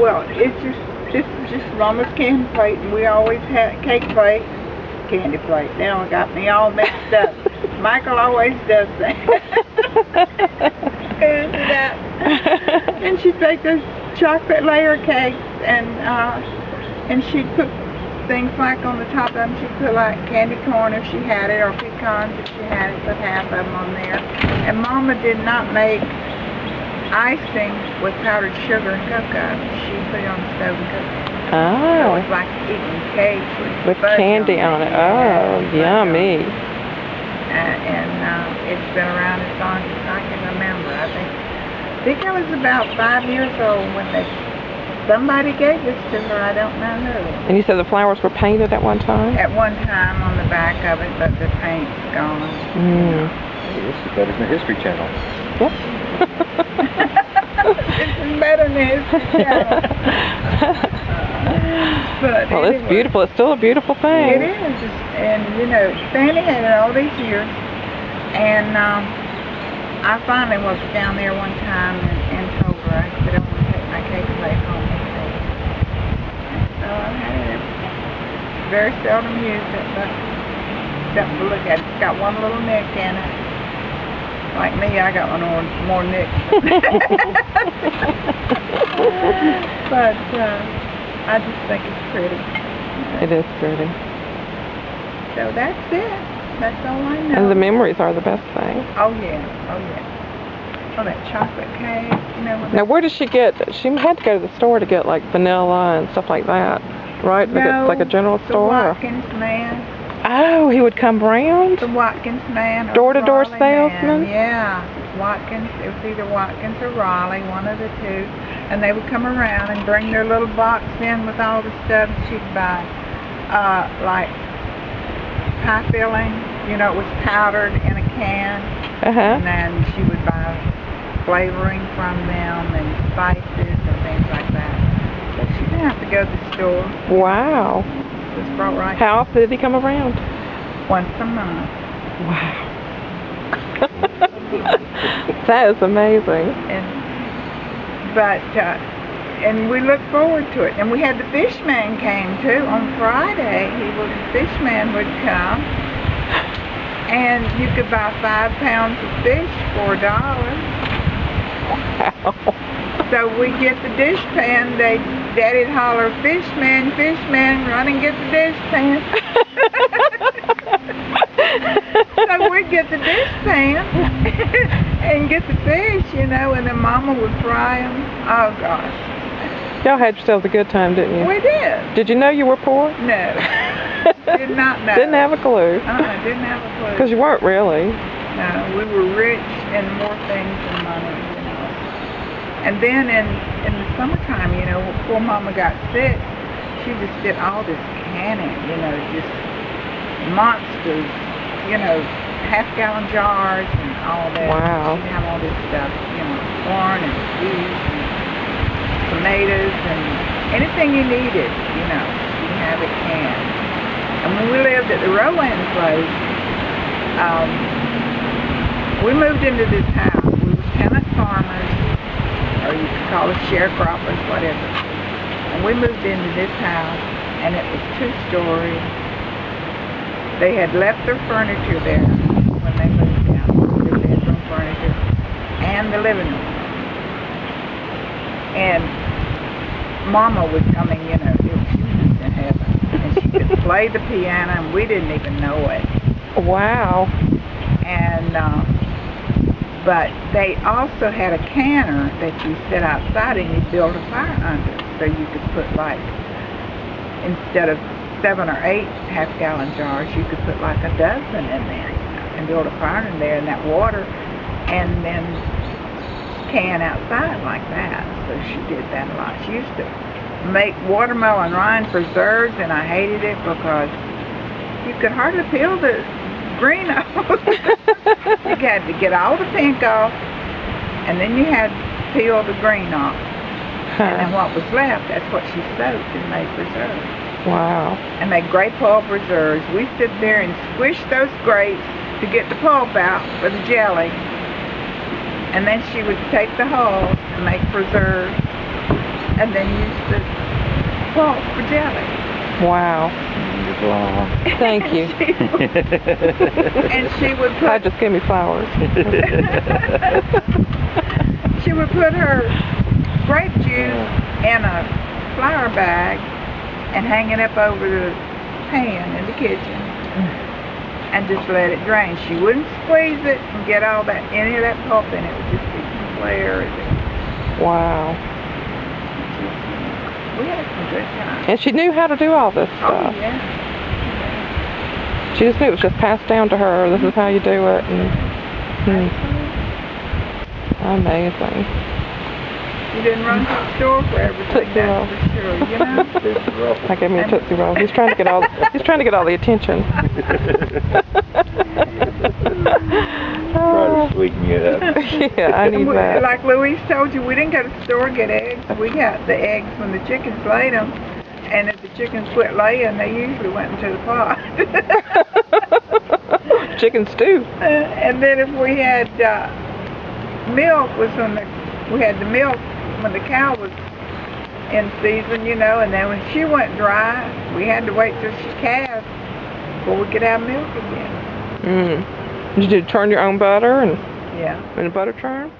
Well, this is just Mama's candy plate, and we always had cake plate, candy plate. Now it got me all mixed up. Michael always does that. And she'd bake those chocolate layer cakes, and she'd put things like on the top of them. She'd put like candy corn if she had it, or pecans if she had it. Put half of them on there. And Mama did not make icing with powdered sugar and cocoa. She put it on the stove and cooked it. Oh. So it's like eating cake with candy on it. Oh, yummy. It's been around as long as I can remember. I think I was about 5 years old when somebody gave this to her. I don't know who. And you said the flowers were painted at one time? At one time on the back of it, but the paint's gone. It's better than the History Channel. Yep. This is better than the History Channel. But well, anyway, it's beautiful. It's still a beautiful thing. It is. And, you know, Sandy had it all these years. And I finally was down there one time and told her, I said, I want to take my cake plate home with me. And so I've had it. Very seldom used it, but look at it. It's got one little nick in it. Like me, I got one more nicks. But I just think it's pretty. It is pretty. So that's it. That's all I know. And the memories are the best thing. Oh yeah, oh yeah. Oh, that chocolate cake, you know. Now, where does she get? She had to go to the store to get like vanilla and stuff like that, right? No, it's like a general store. The Watkins man. Oh, he would come round? The Watkins man. Door-to-door Raleigh salesman? Man. Yeah. Watkins. It was either Watkins or Raleigh, one of the two. And they would come around and bring their little box in with all the stuff she'd buy. Like pie filling. You know, it was powdered in a can. And then she would buy flavoring from them and spices and things like that. So she didn't have to go to the store. Wow. Just brought right. How often did he come around? Once a month. Wow. That is amazing. And we look forward to it. And we had the fish man came too on Friday. The fish man would come, and you could buy 5 pounds of fish for $1. Wow. So we get the dishpan. Daddy'd holler, fish man, run and get the dishpan. So we'd get the dishpan and get the fish, you know, and then Mama would fry them. Oh gosh. Y'all had yourselves a good time, didn't you? We did. Did you know you were poor? No. Did not know. Didn't have a clue. Didn't have a clue. Because you weren't really. No, we were rich in more things than money, you know. And then in the summertime, you know, before Mama got sick, she just did all this canning, you know, just monsters, you know, half-gallon jars and all that. Wow. She'd have all this stuff, you know, corn and peas and tomatoes and anything you needed, you know, she'd have it canned. And when we lived at the Rowan place, we moved into this house. We were tenant farmers, or you could call us sharecroppers, whatever. And we moved into this house, and it was 2-story. They had left their furniture there when they moved out, their bedroom furniture, and the living room. And Mama was, I mean, you know, she was in heaven. And she could play the piano, and we didn't even know it. Wow. And, but they also had a canner that you set outside and you build a fire under. So you could put like, instead of 7 or 8 half-gallon jars, you could put like a dozen in there, you know, and build a fire in there in that water, and then can outside like that. So she did that a lot. She used to make watermelon rind preserves, and I hated it because you could hardly peel the green off. You had to get all the pink off, and then you had to peel the green off. And then what was left, that's what she soaked and made preserves. Wow. And made grape pulp preserves. We sit there and squish those grapes to get the pulp out for the jelly. And then she would take the hulls and make preserves. and then used the pulp for jelly. Wow. Just long. Thank you. And she would I put just gave me flowers. she would put her grape juice in a flour bag and hang it up over the pan in the kitchen and just let it drain. She wouldn't squeeze it and get all that any of that pulp in it. It would just be clear. Wow. We had some good times. And she knew how to do all this Oh stuff. yeah. She just knew it was just passed down to her. This is how you do it. And, amazing. You didn't run to the store for everything, Tootsie Roll. that's for sure, you know? I gave me a Tootsie Roll. He's trying to get all the attention. Try to sweeten you up. Yeah, I need that. Like Louise told you, we didn't go to the store to get eggs. We got the eggs when the chickens laid them. And if the chickens quit laying, they usually went into the pot. Chicken stew. And then if we had milk, was when we had the milk when the cow was in season, you know. And then when she went dry, we had to wait till she calved before we could have milk again. Did you turn your own butter and Yeah. in a butter churn?